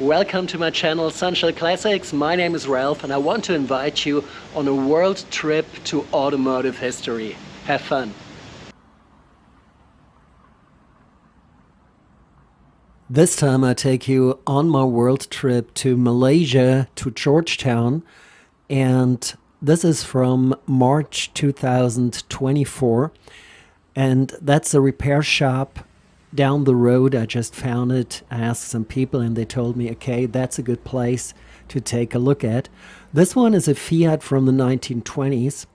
Welcome to my channel Sunshine Classics. My name is Ralph and I want to invite you on a world trip to automotive history. Have fun! This time I take you on my world trip to Malaysia, to Georgetown, and this is from March 2024, and that's a repair shop down the road. I just found it. I asked some people and they told me, okay, that's a good place to take a look at. This one is a Fiat from the 1920s.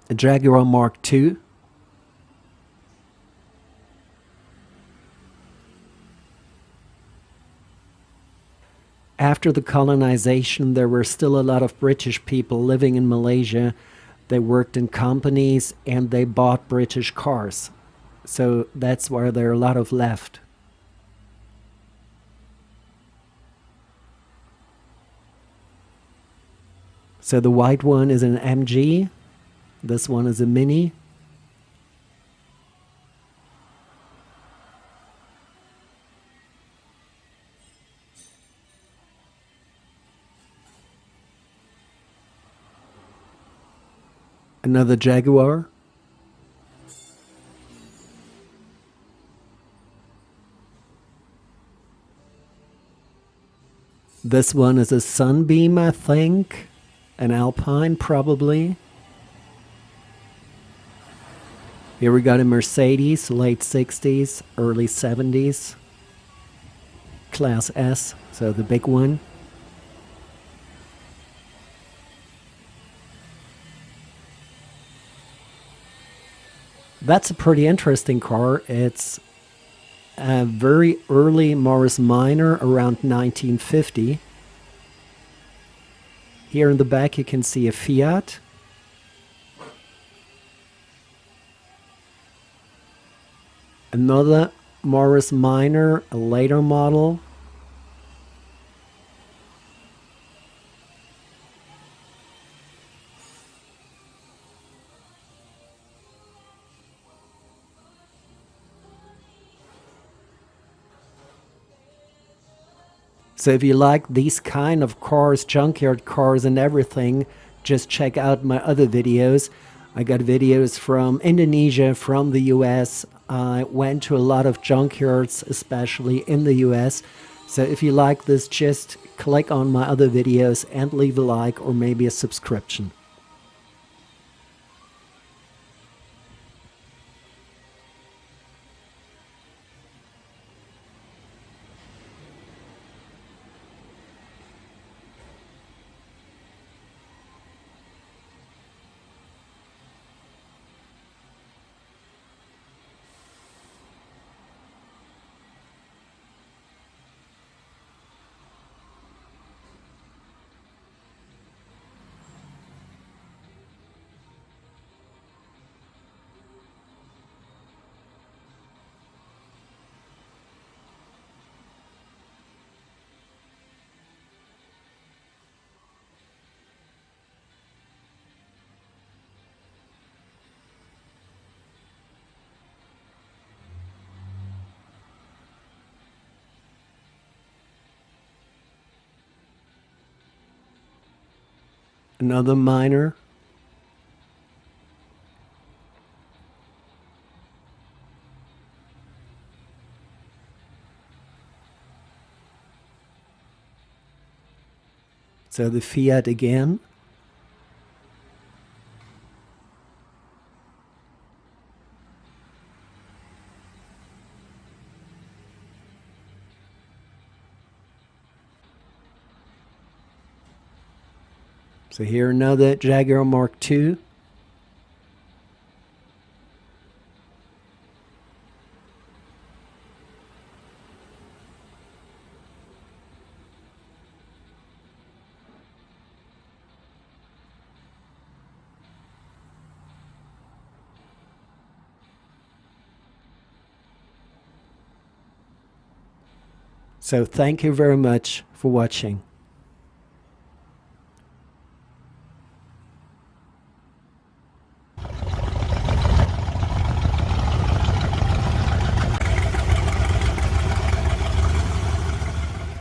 A Jaguar MK. After the colonization, there were still a lot of British people living in Malaysia. They worked in companies and they bought British cars. So that's why there are a lot of left. So the white one is an MG. This one is a Mini. Another Jaguar. This one is a Sunbeam, I think. An Alpine, probably. Here we got a Mercedes, late 60s, early 70s. Class S, so the big one. That's a pretty interesting car. It's a very early Morris Minor, around 1950. Here in the back you can see a Fiat. Another Morris Minor, a later model. So if you like these kind of cars, junkyard cars and everything, just check out my other videos. I got videos from Indonesia, from the US. I went to a lot of junkyards, especially in the US. So if you like this, just click on my other videos and leave a like or maybe a subscription. Another Minor. So the Fiat again. So here another Jaguar MK. So thank you very much for watching.